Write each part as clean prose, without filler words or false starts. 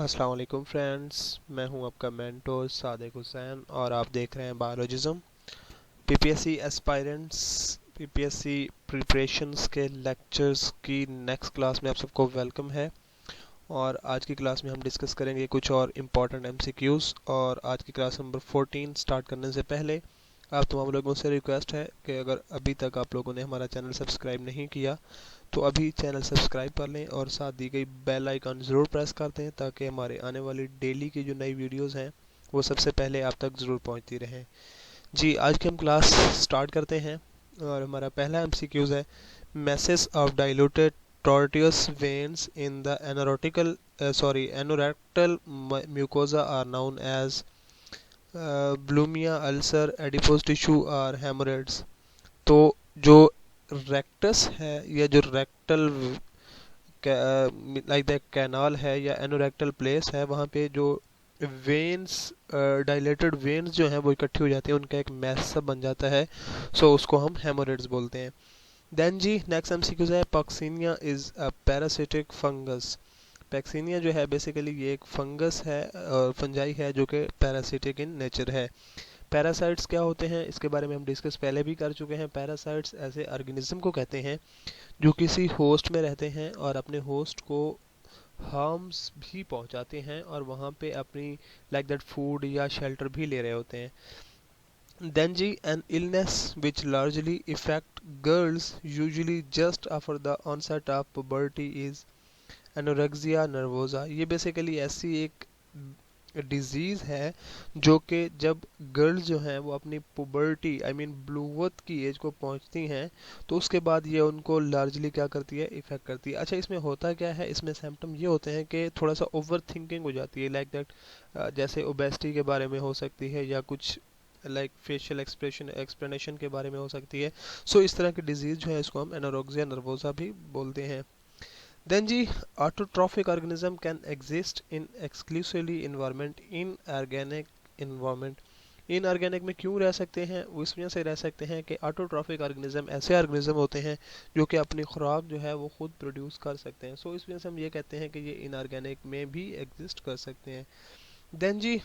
अस्सलाम वालेकुम फ्रेंड्स, मैं हूं आपका मेंटोर सादिक हुसैन और आप देख रहे हैं बायोलॉजिज्म। पीपीएससी एस्पायरेंट्स पीपीएससी प्रिपरेशंस के लेक्चर्स की नेक्स्ट क्लास में आप सबको वेलकम है। और आज की क्लास में हम डिस्कस करेंगे कुछ और इम्पॉर्टेंट एमसीक्यूज़। और आज की क्लास नंबर 14 स्टार्ट करने से पहले आप तमाम लोगों से रिक्वेस्ट है कि अगर अभी तक आप लोगों ने हमारा चैनल सब्सक्राइब नहीं किया तो अभी चैनल सब्सक्राइब कर लें और साथ दी गई बेल आइकन ज़रूर प्रेस कर दें ताकि हमारे आने वाली डेली की जो नई वीडियोस हैं वो सबसे पहले आप तक ज़रूर पहुंचती रहें। जी, आज की हम क्लास स्टार्ट करते हैं और हमारा पहला एमसीक्यूज़ है message of diluted tortuous veins in the anorectal mucosa are known as blumia, ulcer, adipose tissue और hemorrhoids। तो जो रेक्टस है या जो रेक्टल लाइक द कैनाल है या एनोरेक्टल प्लेस है, वहाँ पे जो वेन्स डायलेटेड वेन्स जो हैं वो इकट्ठी हो जाती हैं, उनका एक मैस सा बन जाता है। सो उसको हम हेमोरेड्स बोलते हैं। देन जी नेक्स्ट एमसीक्यू है पॉक्सीनिया इज अ पैरासिटिक फंगस। पैक्सीनिया जो है बेसिकली ये एक फंगस है और फंजाई है जो कि पैरासिटिक इन नेचर है। पैरासाइट्स क्या होते हैं इसके बारे में हम डिस्कस पहले भी कर चुके हैं। पैरासाइट्स ऐसे ऑर्गेनिज्म को कहते हैं जो किसी होस्ट में रहते हैं और अपने होस्ट को हार्म्स भी पहुंचाते हैं और वहाँ पे अपनी लाइक दैट फूड या शेल्टर भी ले रहे होते हैं। देन जी an illness which largely effect girls usually just after the onset of puberty is anorexia nervosa. ये बेसिकली ऐसी एक डिजीज़ है जो कि जब गर्ल्स जो हैं वो अपनी पुबर्टी आई मीन ब्लूवत की एज को पहुंचती हैं तो उसके बाद ये उनको लार्जली क्या करती है, इफ़ेक्ट करती है। अच्छा, इसमें होता क्या है, इसमें सिम्टम ये होते हैं कि थोड़ा सा ओवर थिंकिंग हो जाती है लाइक दैट, जैसे ओबेसिटी के बारे में हो सकती है या कुछ लाइक फेशियल एक्सप्रेनेशन के बारे में हो सकती है। सो इस तरह की डिजीज़ जो है इसको हम एनोरेक्सिया नर्वोसा भी बोलते हैं। Then जी autotrophic organism can exist in exclusively environment inorganic environment। Inorganic में क्यों रह सकते हैं, वो इस वजह से रह सकते हैं कि ऑटोट्रॉफिक ऑर्गेनिज्म ऐसे ऑर्गेनिज्म होते हैं जो कि अपनी खुराक जो है वो खुद प्रोड्यूस कर सकते हैं। सो इस वजह से हम ये कहते हैं कि ये इनऑर्गेनिक में भी एग्जिस्ट कर सकते हैं। देन जी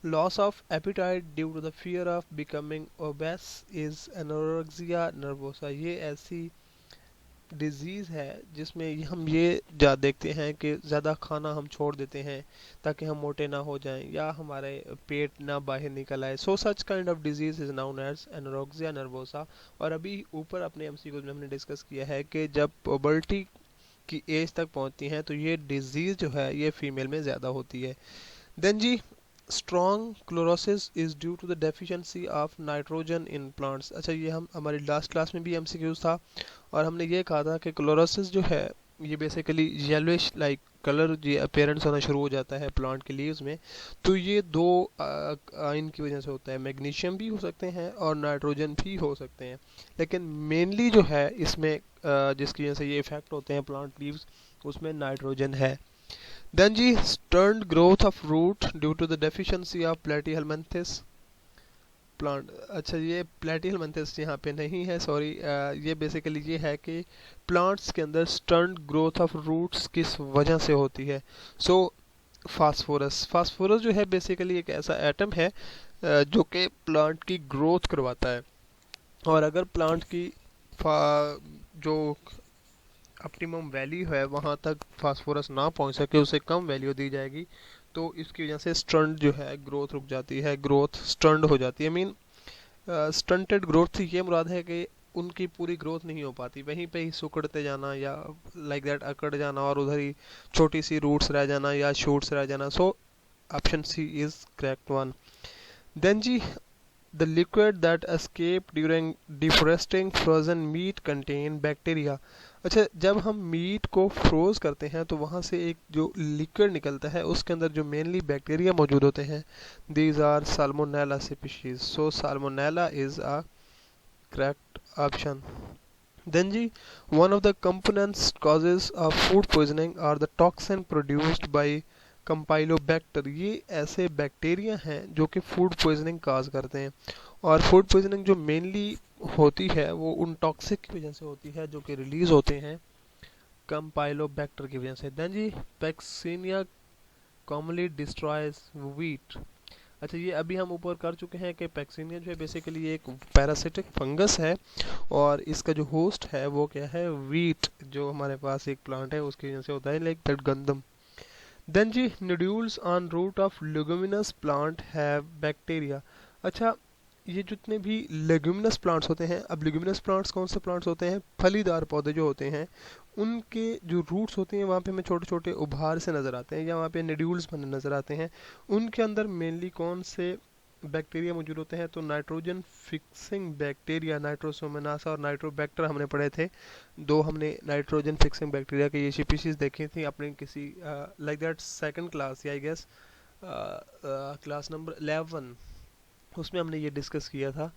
loss of appetite due to the fear of becoming obese is anorexia nervosa. ये ऐसी डिजीज़ है जिसमें हम ये जा देखते हैं कि ज़्यादा खाना हम छोड़ देते हैं ताकि हम मोटे ना हो जाएं या हमारे पेट ना बाहर निकल आए। So such kind of disease is known as anorexia nervosa. और अभी ऊपर अपने एमसीक्यू में हमने डिस्कस किया है कि जब पुबर्टी की एज तक पहुंचती हैं तो ये डिजीज़ जो है ये फीमेल में ज़्यादा होती है। देन जी strong chlorosis is due to the deficiency of nitrogen in plants. अच्छा, ये हम हमारी लास्ट क्लास में भी एमसीक्यूज था और हमने ये कहा था कि क्लोरोसिस जो है ये बेसिकली येलोइश लाइक कलर ये अपीयरेंस होना शुरू हो जाता है प्लांट के लीव्स में। तो ये दो आयन की वजह से होता है, मैग्नीशियम भी हो सकते हैं और नाइट्रोजन भी हो सकते हैं, लेकिन मेनली जो है इसमें जिसकी वजह से ये इफेक्ट होते हैं प्लांट लीव्स उसमें नाइट्रोजन है। Then जी stunted growth of root due to the deficiency of platyhelminthes plant। अच्छा, ये platyhelminthes यहाँ पे नहीं है, सॉरी। ये बेसिकली ये है कि प्लांट्स के अंदर stunted growth of roots किस वजह से होती है। सो फास्फोरस जो है बेसिकली एक ऐसा एटम है जो कि प्लांट की ग्रोथ करवाता है। और अगर प्लांट की जो ऑप्टिमम वैल्यू है वहाँ तक फास्फोरस ना पहुँच सके, उसे कम वैल्यू दी जाएगी तो इसकी वजह से स्टंट जो है ग्रोथ रुक जाती है, ग्रोथ स्टंट हो जाती है। मीन स्टंटेड ग्रोथ से ये मुराद है कि उनकी पूरी ग्रोथ नहीं हो पाती, वहीं पे ही सुकड़ते जाना या लाइक दैट अकड़ जाना और उधर ही छोटी सी रूट्स रह जाना या शूट्स रह जाना। So option C is correct one. Then जी the liquid that escape during defrosting frozen meat contain bacteria। अच्छा, जब हम मीट को फ्रोज करते हैं तो वहाँ से एक जो लिक्विड निकलता है उसके अंदर जो मेनली बैक्टीरिया मौजूद होते हैं, these are salmonella species. So salmonella is a correct option. Then जी one of the components causes of food poisoning are the toxin produced by campylobacter. ये ऐसे बैक्टीरिया हैं जो कि फूड पॉइजनिंग काज करते हैं और फूड पॉइजनिंग जो मेनली होती है वो उन टॉक्सिक की वजह से होती है जो कि रिलीज होते हैं कैम्पाइलोबैक्टर की वजह से। देन जी पैक्सीनिया कॉमनली डिस्ट्रॉयज वीट। अच्छा ये अभी हम ऊपर कर चुके हैं कि पैक्सीनिया जो है बेसिकली एक पैरासिटिक फंगस है और इसका जो होस्ट है वो क्या है, वीट, जो हमारे पास एक प्लांट है उसकी वजह से होता है, लाइक दैट गंदम। देन जी nodules on root of leguminous plant have bacteria. अच्छा ये जितने भी लेग्यूमिनस प्लांट्स होते हैं, अब लेग्यूमिनस प्लांट्स कौन से प्लांट्स होते हैं, फलीदार पौधे जो होते हैं, उनके जो रूट्स होते हैं वहाँ पे हमें छोटे छोटे उभार से नज़र आते हैं या वहाँ पे नोड्यूल्स बने नज़र आते हैं। उनके अंदर मेनली कौन से बैक्टीरिया मौजूद होते हैं, तो नाइट्रोजन फिक्सिंग बैक्टीरिया, नाइट्रोसोमोनास और नाइट्रोबैक्टर हमने पढ़े थे। दो हमने नाइट्रोजन फिक्सिंग बैक्टीरिया की ये स्पीशीज देखी थी अपने किसी लाइक दैट सेकंड क्लास या आई गेस क्लास नंबर 11, उसमें हमने ये डिस्कस किया था।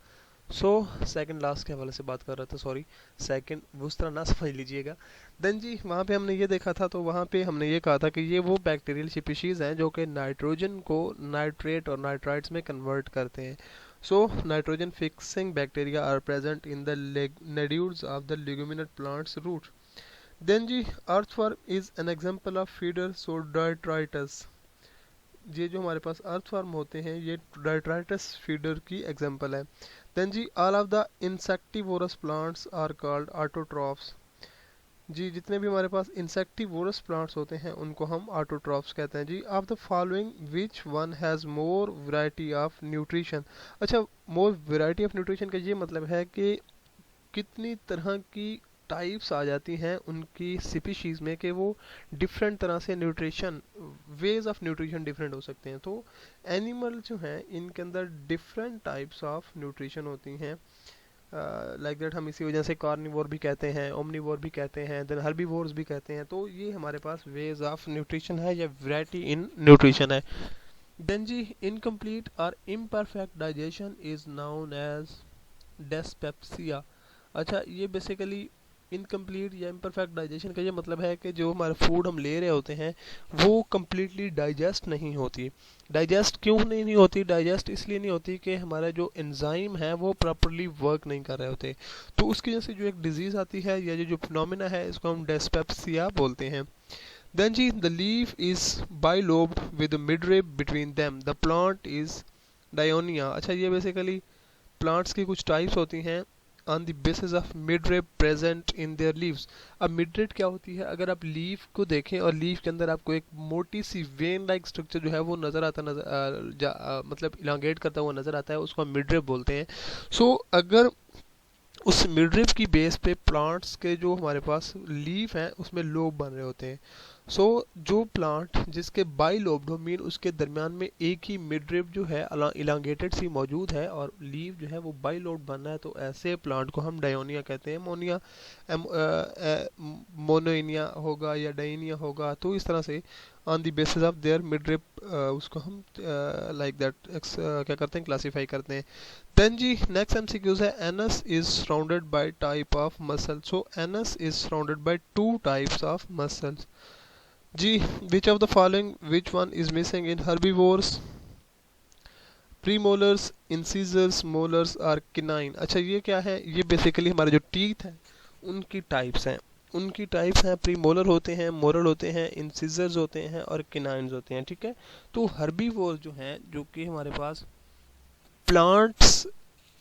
सो सेकंड लास्ट के हवाले से बात कर रहा था, सॉरी सेकंड उस तरह ना समझ लीजिएगा। देन जी वहाँ पे हमने ये देखा था, तो वहाँ पे हमने ये कहा था कि ये वो बैक्टीरियल स्पीशीज़ हैं जो कि नाइट्रोजन को नाइट्रेट और नाइट्राइट्स में कन्वर्ट करते हैं। So nitrogen fixing bacteria are present in the nodules of the leguminous plants root. Then जी earthworm is an example of feeder so detritus. ये जो हमारे पास अर्थवर्म होते हैं ये डाइट्राइटस फीडर की एग्जांपल है। देन जी all of the insectivorous plants are called autotrophs. जी जितने भी हमारे पास इंसेक्टिवोरस प्लांट्स होते हैं उनको हम ऑटोट्रॉफ्स कहते हैं। जी of the following which one has more variety of nutrition. अच्छा मोर वैरायटी ऑफ न्यूट्रिशन का ये मतलब है कि कितनी तरह की टाइप्स आ जाती हैं उनकी स्पीशीज़ में कि वो डिफरेंट तरह से nutrition, ways of nutrition different हो सकते हैं। तो एनिमल जो हैं इनके अंदर डिफरेंट टाइप्स ऑफ न्यूट्रिशन होती हैं, लाइक दैट हम इसी वजह से कार्निवोर भी कहते हैं, ओमनिवोर भी कहते हैं, देन हर्बीवोर्स भी कहते हैं। तो ये हमारे पास वेज ऑफ न्यूट्रिशन है या वैरायटी इन न्यूट्रिशन है। देन जी इनकम्प्लीट और imperfect digestion is known as dyspepsia. अच्छा ये बेसिकली इनकम्प्लीट या इम्परफेक्ट डाइजेशन का ये मतलब है कि जो हमारा फूड हम ले रहे होते हैं वो कम्प्लीटली डाइजेस्ट नहीं होती। डाइजेस्ट क्यों नहीं होती, डाइजेस्ट इसलिए नहीं होती कि हमारा जो एंजाइम है वो प्रॉपरली वर्क नहीं कर रहे होते। तो उसकी वजह से जो एक डिजीज़ आती है या जो फिनोमिना है इसको हम डेस्पेप्सिया बोलते हैं। देन जी the leaf is bilobed with midrib between them, the plant is dionaea. अच्छा ये बेसिकली प्लांट्स की कुछ टाइप्स होती हैं on the basis of midrib present in their leaves. अब मिडरिब क्या होती है, अगर आप लीफ को देखें और लीफ के अंदर आपको एक मोटी सी वेन लाइक स्ट्रक्चर जो है वो नज़र आता मतलब इलांगेट करता हुआ नज़र आता है, उसको हम मिडरिब बोलते हैं। सो अगर उस मिडरिब की बेस पे प्लांट्स के जो हमारे पास लीफ हैं उसमें लोब बन रहे होते हैं। सो जो प्लांट जिसके बाइलोब्ड हो मीन उसके दरमियान में एक ही मिडरिब जो है इलांगेटेड सी मौजूद है और लीफ जो है वो बाइलोब्ड बन रहा है, तो ऐसे प्लांट को हम डायोनिया कहते हैं। मोनिया मोनोइनिया होगा या डाइनिया होगा, तो इस तरह से on the basis of their midrib उसको हम लाइक दैट क्या करते हैं, क्लासीफाई करते हैं। देन जी नेक्स्ट एमसीक्यूज है anus is surrounded by type of muscle. So anus is surrounded by two types of muscles. जी which of the following which one is missing in herbivores, premolars, incisors, molars और canine. अच्छा ये क्या है, ये basically हमारे जो teeth हैं उनकी टाइप्स हैं, उनकी टाइप्स हैं प्रीमोलर होते हैं, मोरल होते हैं, इंसीजर्स होते हैं और किनाइन्स होते हैं। ठीक है, तो हर्बीवोर जो हैं जो कि हमारे पास प्लांट्स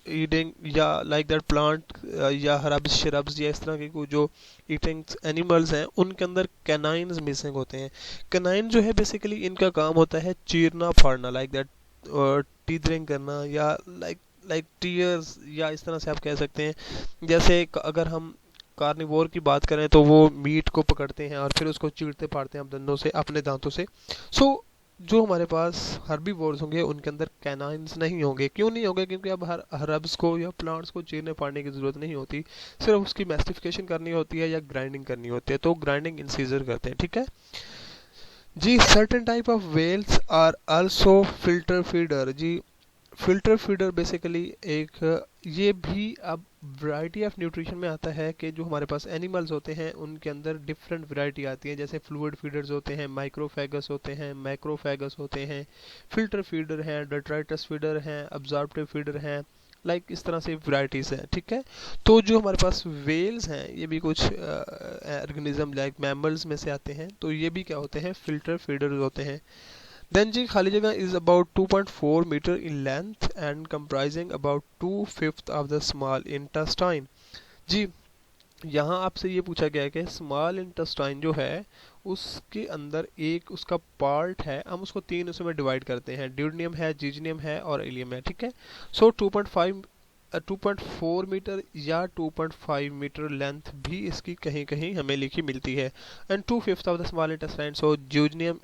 ईटिंग या लाइक दैट प्लांट या हर्ब्स शरब्स या इस तरह के कोई जो ईटिंग एनिमल्स हैं उनके अंदर कैनाइन्स मिसिंग होते हैं। कैनाइन जो है बेसिकली इनका काम होता है चीरना फाड़ना, लाइक दैट टीथरिंग करना या लाइक टीयर्स या इस तरह से आप कह सकते हैं। जैसे अगर हम कार्निवोर की बात करें तो वो मीट को पकड़ते हैं और फिर उसको चीरते फाड़ते हैं दंदों से, अपने दांतों से। सो जो हमारे पास हर्बीवोर्स होंगे उनके अंदर कैनाइन्स नहीं होंगे। क्यों नहीं होंगे, क्योंकि अब हर्ब्स को या प्लांट्स को चीरने फाड़ने की ज़रूरत नहीं होती, सिर्फ उसकी मैस्टिफिकेशन करनी होती है या ग्राइंडिंग करनी होती है, तो ग्राइंडिंग इंसीजर करते हैं। ठीक है जी। Certain type of whales are also filter feeder. जी फिल्टर फीडर बेसिकली एक ये भी अब वैरायटी ऑफ न्यूट्रिशन में आता है कि जो हमारे पास एनिमल्स होते हैं उनके अंदर डिफरेंट वैरायटी आती है। जैसे फ्लूइड फीडर्स होते हैं, माइक्रोफेगस होते हैं, मैक्रोफेगस होते हैं, फिल्टर फीडर हैं, डेट्राइटस फीडर हैं, अब्जॉर्प्टिव फीडर हैं, लाइक इस तरह से वैरायटीज़ हैं, ठीक है। तो जो हमारे पास वेल्स हैं ये भी कुछ ऑर्गेनिज्म लाइक मैमल्स में से आते हैं, तो ये भी क्या होते हैं, फिल्टर फीडर्स होते हैं। देन जी खाली जगह is about 2.4 metre in length and comprising about 2/5 of the small intestine. जी यहाँ आपसे ये पूछा गया है कि स्मॉल इंटेस्टाइन जो है उसके अंदर एक उसका पार्ट है, हम उसको तीन उसमें डिवाइड करते हैं, ड्यूडेनियम है, जीजनियम है और इलियम है, ठीक है। सो 2.4 मीटर या 2.5 मीटर लेंथ भी इसकी कहीं कहीं हमें लिखी मिलती है। And 2/5 of the small intestine, so duodenum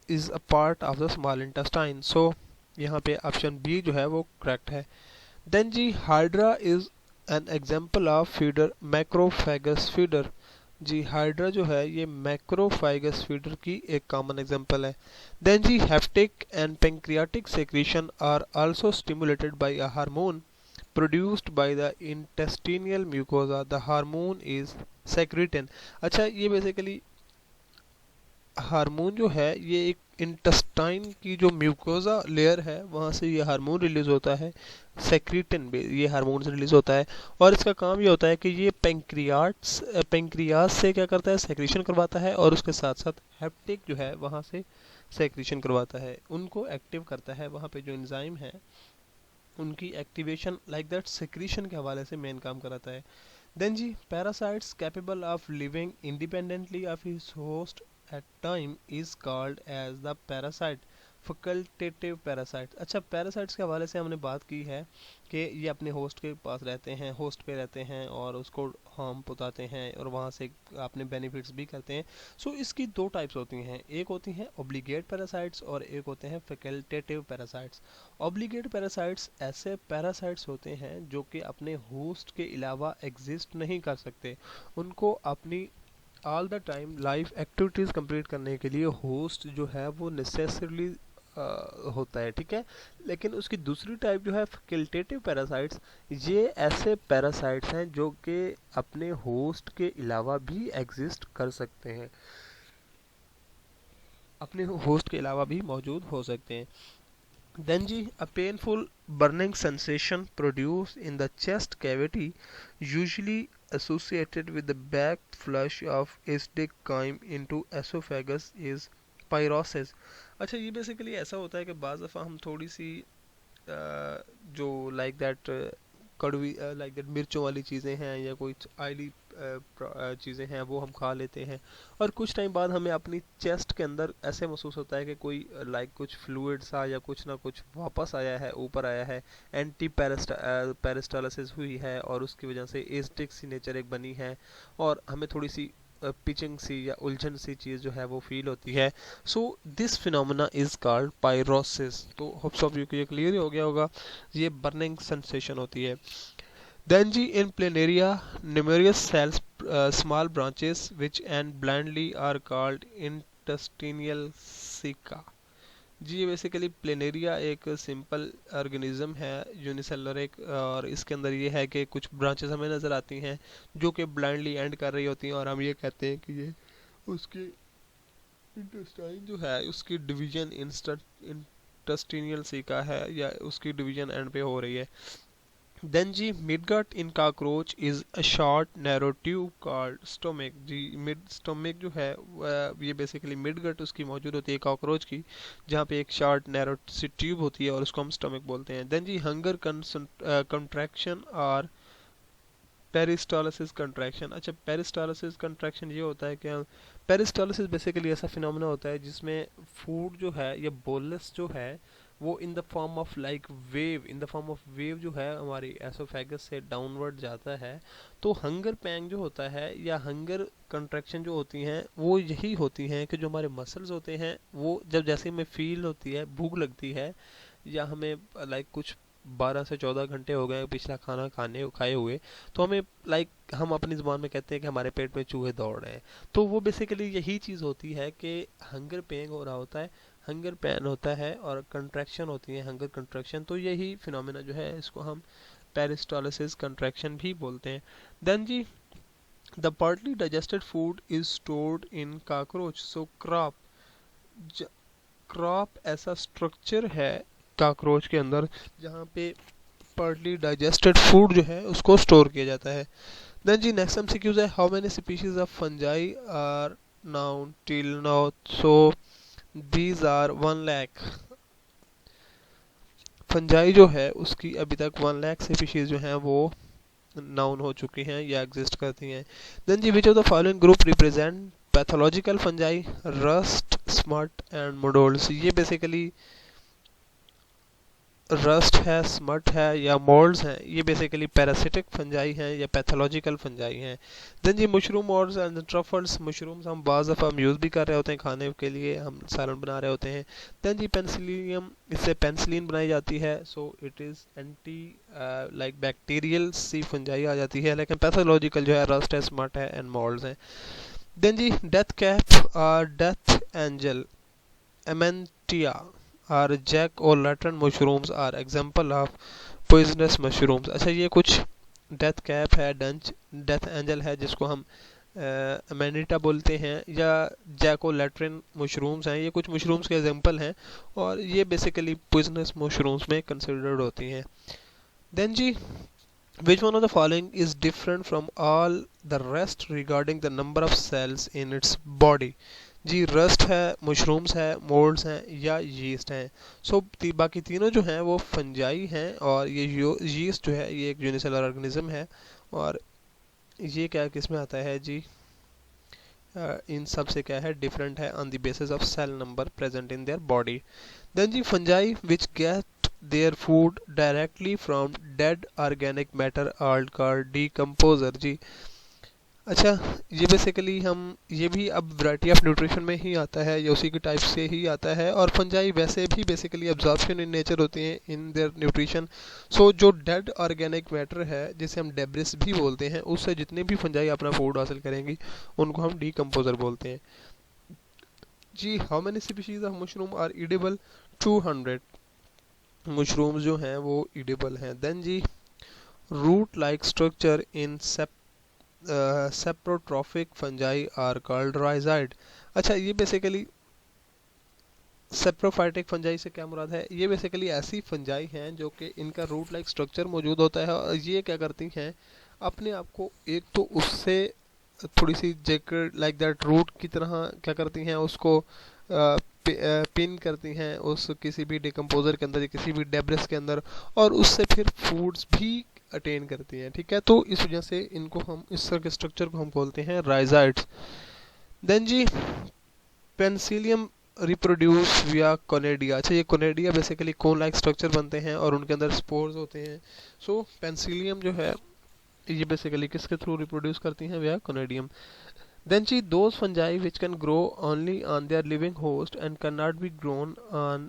is a part of the small intestine. So यहाँ पे ऑप्शन बी जो है वो करेक्ट है। देन जी hydra is an example of feeder macrophagous feeder. जी हाइड्रा जो है ये मैक्रोफाइगस फीडर की एक कॉमन एग्जांपल है। देन जी hepatic and pancreatic secretion are also stimulated by a hormone produced by the intestinal mucosa, the hormone is secretin. अच्छा ये बेसिकली हार्मोन जो है ये एक इंटेस्टाइन की जो म्यूकोजा लेयर है वहाँ से ये हार्मोन रिलीज होता है, सेक्रीटिन ये हार्मोन से रिलीज होता है। और इसका काम ये होता है कि ये पेंक्रियास से क्या करता है, सेक्रीशन करवाता है, और उसके साथ साथ हेप्टिक जो है वहाँ से सेक्रीशन करवाता है, उनको एक्टिव करता है। वहाँ पे जो एंजाइम है उनकी एक्टिवेशन लाइक दैट सेक्रीशन के हवाले से मेन काम कराता है। देन जी parasites capable of living independently of his host at time is called as the parasite facultative parasite. अच्छा पैरासाइट्स के हवाले से हमने बात की है कि ये अपने होस्ट के पास रहते हैं, होस्ट पे रहते हैं और उसको हार्म पहुंचाते हैं और वहाँ से अपने बेनिफिट्स भी करते हैं। सो इसकी दो टाइप्स होती हैं, एक होती हैं ऑब्लिगेट पैरासाइट्स और एक होते हैं फैकल्टेटिव पैरासाइट्स। ऑब्लिगेट पैरासाइट्स ऐसे पैरासाइट्स होते हैं जो कि अपने होस्ट के अलावा एग्जिस्ट नहीं कर सकते, उनको अपनी all the time life activities complete करने के लिए होस्ट जो है वो नेसेसरली होता है, ठीक है। लेकिन उसकी दूसरी टाइप जो है फैकल्टेटिव पैरासाइट्स, ये ऐसे पैरासाइट्स हैं जो कि अपने होस्ट के अलावा भी एग्जिस्ट कर सकते हैं, अपने होस्ट के अलावा भी मौजूद हो सकते हैं। Then ji a painful burning sensation produced in the chest cavity usually associated with the backflush of acidic chyme into esophagus is pyrosis। अच्छा ये बेसिकली ऐसा होता है कि बाज़ दफ़ा हम थोड़ी सी जो लाइक दैट कड़वी लाइक दैट मिर्चों वाली चीज़ें हैं या कोई ऑयली चीज़ें हैं वो हम खा लेते हैं, और कुछ टाइम बाद हमें अपनी चेस्ट के अंदर ऐसे महसूस होता है कि कोई लाइक कुछ फ्लूइड सा या कुछ ना कुछ वापस आया है, ऊपर आया है, एंटी पेरिस्टालिसिस हुई है और उसकी वजह से एसिडिक सी नेचर एक बनी है और हमें थोड़ी सी पिचिंग सी या उलझन सी चीज़ जो है वो फील होती है। So this phenomena is called pyrosis. तो होप्स ऑफ यू को ये क्लियर हो गया होगा, ये बर्निंग सेंसेशन होती है। Then G in planaria, numerous cells, small branches which end blindly are called intestinal ceca। जी ये बेसिकली प्लेनेरिया एक सिंपल ऑर्गेनिज्म है यूनिसेलुलर एक, और इसके अंदर ये है कि कुछ ब्रांचेस हमें नज़र आती हैं जो कि ब्लाइंडली एंड कर रही होती हैं, और हम ये कहते हैं कि ये उसकी इंटेस्टाइन जो है उसकी डिवीजन इंटेस्टिनियल सीका है या उसकी डिवीजन एंड पे हो रही है। Then जी midgut in cockroach is a short narrow tube called stomach। Ji mid stomach जो है ये बेसिकली midgut उसकी मौजूद होती है कॉकरोच की, जहाँ पे एक शॉर्ट नैरो सी ट्यूब होती है और उसको हम स्टोमिक बोलते हैं। देन जी हंगर कंट्रैक्शन और पेरिस्टालिसिस कंट्रैक्शन। अच्छा पेरिस्टालिसिस कंट्रैक्शन ये होता है कि पेरिस्टालिसिस बेसिकली ऐसा फिनोमेना होता है जिसमें फूड जो है या बोलस जो है वो in the form of like wave, in the form of wave जो है हमारी एसोफेगस से डाउनवर्ड जाता है। तो हंगर पैंग जो होता है या हंगर कंट्रैक्शन जो होती हैं वो यही होती हैं कि जो हमारे मसल्स होते हैं वो जब जैसे हमें फील होती है, भूख लगती है या हमें लाइक कुछ 12 से 14 घंटे हो गए पिछला खाना खाए हुए, तो हमें लाइक हम अपनी ज़ुबान में कहते हैं कि हमारे पेट में चूहे दौड़ रहे हैं। तो वो बेसिकली यही चीज़ होती है कि हंगर पेंग हो रहा होता है, हंगर पैन होता है और कंट्रैक्शन होती है हंगर कंट्रैक्शन। तो यही फिनोमेना जो है इसको हम पेरिस्टालिसिस कंट्रैक्शन भी बोलते हैं। देन जी the partly digested food is stored in cockroach. So crop ऐसा स्ट्रक्चर है काकरोच के अंदर, जहाँ पे पार्टली डाइजेस्टेड फूड जो है उसको स्टोर किया जाता है। देन जी नेक्स्ट एमसीक्यूज है, how many species of fungi are known till now, so these are 1 lakh. Fungi जो है उसकी अभी तक 1 लाख स्पीशीज जो हैं वो नाउन हो चुकी हैं या एग्जिस्ट करती हैं। देन जी which of the following group represent pathological fungi, rust, smut and moulds. ये बेसिकली रस्ट है, स्मट है या मोल्ड्स हैं, ये बेसिकली पैरासिटिक फंजाई हैं या पैथोलॉजिकल फंजाई हैं। देन जी mushroom moulds and truffles, mushrooms हम बाज़ दफ़ा हम यूज़ भी कर रहे होते हैं खाने के लिए, हम सैलड बना रहे होते हैं। देन जी पेनिसिलियम, इससे पेनिसिलिन बनाई जाती है, so it is anti like bacterial C fungi आ जाती है, लेकिन पैथोलॉजिकल जो है रस्ट है, स्मट है एंड मोल्ड्स हैं। देन जी डेथ कैप और डेथ एंजल, एमेंटिया और जैक और lantern mushrooms are example of poisonous mushrooms. अच्छा, ये कुछ डेथ कैप है, डेथ एंजल है जिसको हम एमेंटिया बोलते हैं, या जैको लैटरन मशरूम्स हैं, ये कुछ मशरूम्स के एग्जांपल हैं और ये बेसिकली पॉइजनस मशरूम्स में कंसिडर्ड होती हैं। देन जी which one of the following is different from all the rest regarding the number of cells in its body? जी रस्ट है, मशरूम्स है, मोल्ड्स हैं या यीस्ट हैं। सो बाकी तीनों जो हैं वो फंजाई हैं और ये यीस्ट जो है ये एक यूनिसेलुलर ऑर्गेनिज्म है और ये क्या किस में आता है जी, इन सब से क्या है डिफरेंट है on the basis of cell number present in their body. Then जी fungi which get their food directly from dead organic matter are called decomposer. जी अच्छा, ये बेसिकली हम ये भी अब वैरायटी ऑफ न्यूट्रिशन में ही आता है या उसी के टाइप से ही आता है, और फंजाई वैसे भी बेसिकली एब्जॉर्प्शन इन नेचर होती हैं इन देयर न्यूट्रिशन। सो जो डेड ऑर्गेनिक मैटर है जिसे हम डेब्रिस भी बोलते हैं, उससे जितने भी फंजाई अपना फूड हासिल करेंगी उनको हम डीकम्पोजर बोलते हैं। जी how many species of mushroom are edible, 200 mushrooms जो हैं वो ईडेबल हैं। देन जी root like structure in saprotrophic fungi are called rhizoid. अच्छा, ये बेसिकली सेप्रोफाइटिक फंजाई से क्या मुराद है, ये बेसिकली ऐसी फंजाई हैं जो कि इनका रूट लाइक स्ट्रक्चर मौजूद होता है और ये क्या करती हैं अपने आप को एक तो उससे थोड़ी सी जैकेट लाइक दैट रूट की तरह क्या करती हैं उसको पिन करती हैं उस किसी भी डिकम्पोजर के अंदर या किसी भी डेब्रिस के अंदर, और उससे फिर फूड्स भी अटेन करती हैं। ठीक है, तो इस वजह से इनको हम इस तरह के स्ट्रक्चर को हम बोलते हैं राइजाइड्स। देन जी पेनिसिलियम रिप्रोड्यूस विया कोनेडिया। अच्छा, ये conidia basically cone like structure बनते हैं और उनके अंदर स्पोर्स होते हैं। सो पेनिसिलियम जो है ये बेसिकली किसके थ्रू रिप्रोड्यूस करती हैं, विया कोनेडियम। Then see those fungi which can grow only on their living host and cannot be grown on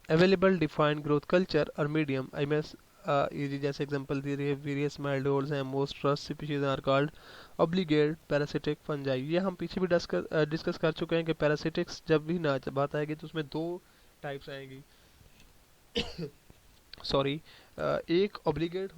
available defined growth culture or medium. I mean, ये जैसे एग्जांपल दे रही है वेरियस माइल्डोल्स हैं, most rust species are called obligate parasitic fungi. ये हम पीछे भी discuss कर चुके हैं कि पैरासिटिक्स जब भी ना बात आएगी तो उसमें दो टाइप्स आएगी सॉरी, एक ऑब्लिगेट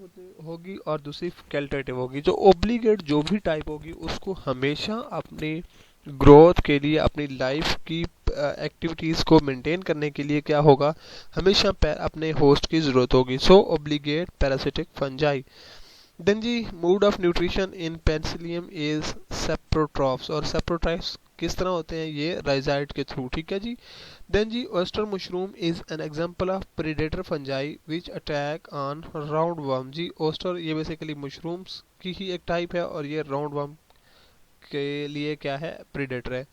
होगी और दूसरी फैकल्टेटिव होगी। जो ऑब्लिगेट जो भी टाइप होगी उसको हमेशा अपनी ग्रोथ के लिए, अपनी लाइफ की एक्टिविटीज़ को मेंटेन करने के लिए क्या होगा, हमेशा अपने होस्ट की ज़रूरत होगी। So obligate parasitic fungi. Then जी mode of nutrition in penicillium is saprotrophs, और सेप्रोट्रॉफ्स किस तरह होते हैं, ये राइजाइड के थ्रू। ठीक है जी। देन जी oyster mushroom is an example of predator fungi which attack on round worm. जी ऑयस्टर ये बेसिकली मशरूम्स की ही एक टाइप है और ये राउंड वर्म के लिए क्या है, प्रेडेटर है।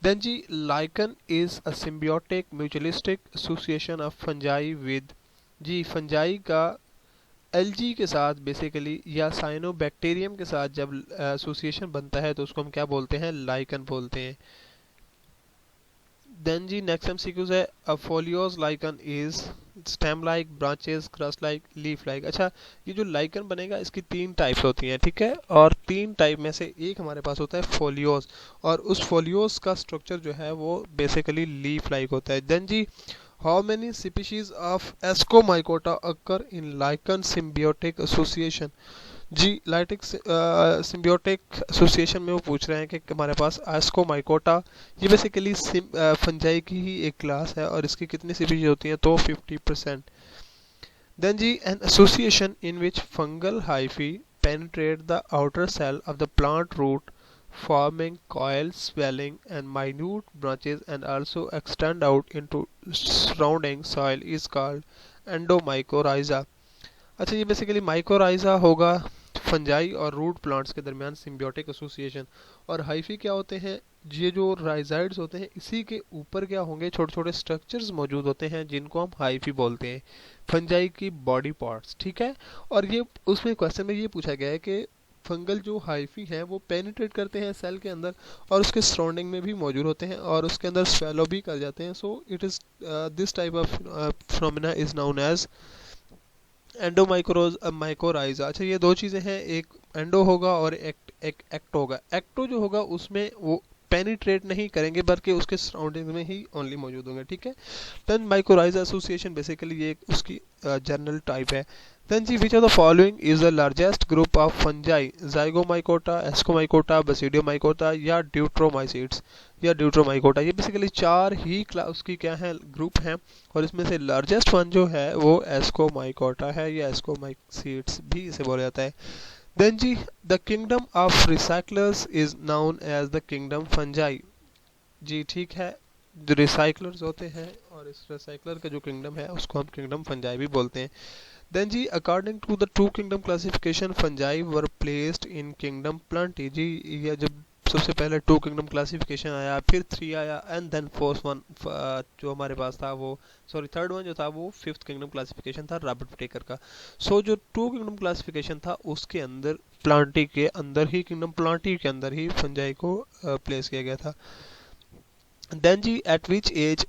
देन जी lichen is a symbiotic mutualistic association of fungi with, जी फंजाई का एलजी के साथ बेसिकली या साइनोबैक्टीरियम के साथ जब एसोसिएशन बनता है तो उसको हम क्या बोलते हैं, लाइकन बोलते हैं। देन जी नेक्स्ट एमसीक्यूज है, a foliose lichen is stem like, branches, crust like, leaf like. अच्छा, ये जो लाइकन बनेगा इसकी 3 टाइप्स होती हैं। ठीक है, और 3 टाइप में से एक हमारे पास होता है फोलियोज, और उस फोलियोज का स्ट्रक्चर जो है वो बेसिकली लीफ लाइक होता है। देन जी how many species of ascomycota occur in lichen symbiotic association. जी लाइटिक सिम्बियोटिक एसोसिएशन में वो पूछ रहे हैं कि हमारे पास एस्कोमाइकोटा, ये बेसिकली फंजाई की ही एक क्लास है और इसकी कितनी स्पीशीज होती हैं, तो 50%। देन जी an association in which fungal hyphae penetrate the outer cell of the plant root, forming coils, swelling, and minute branches, and also extend out into surrounding soil is called endomycorrhiza। अच्छा, ये basically mycorrhiza होगा fungi और root plants के दरमियान symbiotic association. और hyphae क्या होते हैं, ये जो राइजाइड्स होते हैं इसी के ऊपर क्या होंगे, छोटे छोटे स्ट्रक्चर्स मौजूद होते हैं जिनको हम हाइफी बोलते हैं, फंजाई की बॉडी पार्ट्स, ठीक है। और ये उसमें क्वेश्चन में ये पूछा गया है कि फंगल जो हाइफी हैं वो पेनिट्रेट करते हैं सेल के अंदर और उसके सराउंडिंग में भी मौजूद होते हैं और उसके अंदर स्वेलो भी कर जाते हैं। So it is this type of phenomena is known as endomycorrhiza mycorrhiza. अच्छा, ये दो चीज़ें हैं, एक एंडो होगा और एक एक्ट होगा। एक्टो जो होगा उसमें वो पेनिट्रेट नहीं करेंगे बल्कि उसके सराउंडिंग में ही ओनली मौजूद होंगे, ठीक है। देन माइकोराइजा एसोसिएशन बेसिकली ये उसकी जनरल टाइप है। देन जी which of the following is the largest group of fungi, zygomycota, ascomycota, basidiomycota या ड्यूट्रोमाइसीड्स या ड्यूट्रोमाइकोटा। ये बेसिकली चार ही उसकी क्या है, ग्रुप हैं और इसमें से लार्जेस्ट वन जो है वो एस्कोमाइकोटा है या एस्कोमाइसीड्स भी इसे बोला जाता है। देन जी the kingdom of recyclers is known as the kingdom fungi. जी ठीक है, जो रिसाइक्लर्स होते हैं और इस रिसाइक्लर का जो किंगडम है उसको हम किंगडम फंजाई भी बोलते हैं। देन जी according to the two kingdom classification fungi were placed in kingdom plantae. जी ये जब सबसे पहले टू किंगडम क्लासिफिकेशन आया, फिर थ्री आया एंड देन फोर्थ वन जो हमारे पास था वो, सॉरी थर्ड वन जो था वो फिफ्थ किंगडम क्लासिफिकेशन था रॉबर्ट टेकर का। सो जो टू किंगडम क्लासिफिकेशन था उसके अंदर प्लांटी के अंदर ही, किंगडम प्लांटी के अंदर ही फंजाई को प्लेस किया गया था। देन जी at which age,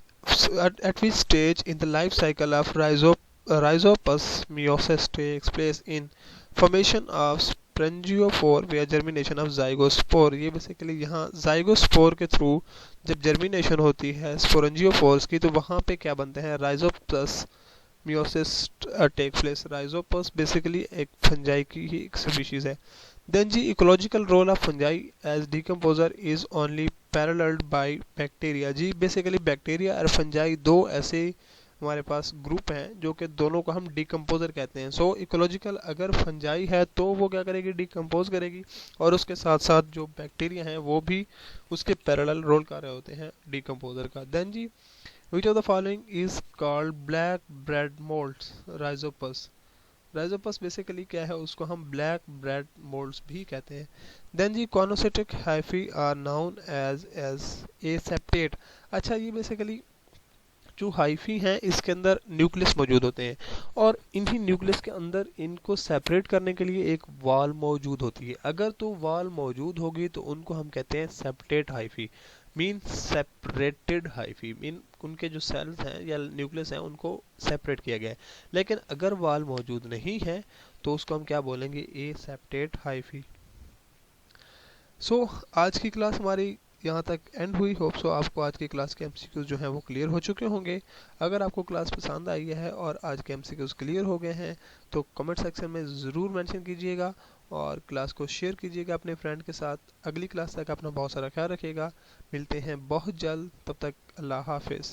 at which stage in the life cycle of rhizopus meiosis takes place in formation of sporangiophore वया जर्मिनेशन ऑफ जाइगोस्पोर। ये बेसिकली यहाँ जाइगोस्पोर के थ्रू जब जर्मिनेशन होती है स्पोरेंजियोफोर्स की तो वहाँ पे क्या बनते हैं, rhizopus meiosis take place. Rhizopus basically एक फंजाई की ही एक स्पीशीज है। देन जी ecological role of fungi as decomposer is only paralleled by bacteria. जी बेसिकली बैक्टीरिया और फंजाई दो ऐसे हमारे पास ग्रुप हैं जो कि दोनों को हम डिकम्पोजर कहते हैं। सो इकोलॉजिकल अगर फंजाई है तो वो क्या करेगी, डिकम्पोज करेगी और उसके साथ साथ जो बैक्टीरिया हैं वो भी उसके पैरेलल रोल कर रहे होते हैं डिकम्पोजर का। देन जी which of the following is called black bread moulds, rhizopus. Rhizopus basically क्या है, उसको हम ब्लैक ब्रेड मोल्ड्स भी कहते हैं। देन जी coenocytic hyphae are known as aseptate. अच्छा, ये बेसिकली जो हाइफी हैं इसके अंदर न्यूक्लियस मौजूद होते हैं और इन्हीं न्यूक्लियस के अंदर इनको सेपरेट करने के लिए एक वाल मौजूद होती है। अगर तो वाल मौजूद होगी तो उनको हम कहते हैं septate hyphae, mean separated hyphae, mean उनके जो सेल्स हैं या न्यूक्लियस हैं उनको सेपरेट किया गया है। लेकिन अगर वाल मौजूद नहीं है तो उसको हम क्या बोलेंगे, ए सेप्टेट हाइफी। सो आज की क्लास हमारी यहाँ तक एंड हुई। होप सो आपको आज की क्लास के एमसीक्यूज जो हैं वो क्लियर हो चुके होंगे। अगर आपको क्लास पसंद आई है और आज के एमसीक्यूज क्लियर हो गए हैं तो कमेंट सेक्शन में ज़रूर मेंशन कीजिएगा और क्लास को शेयर कीजिएगा अपने फ्रेंड के साथ। अगली क्लास तक अपना बहुत सारा ख्याल रखिएगा, मिलते हैं बहुत जल्द, तब तक अल्लाह हाफिज़।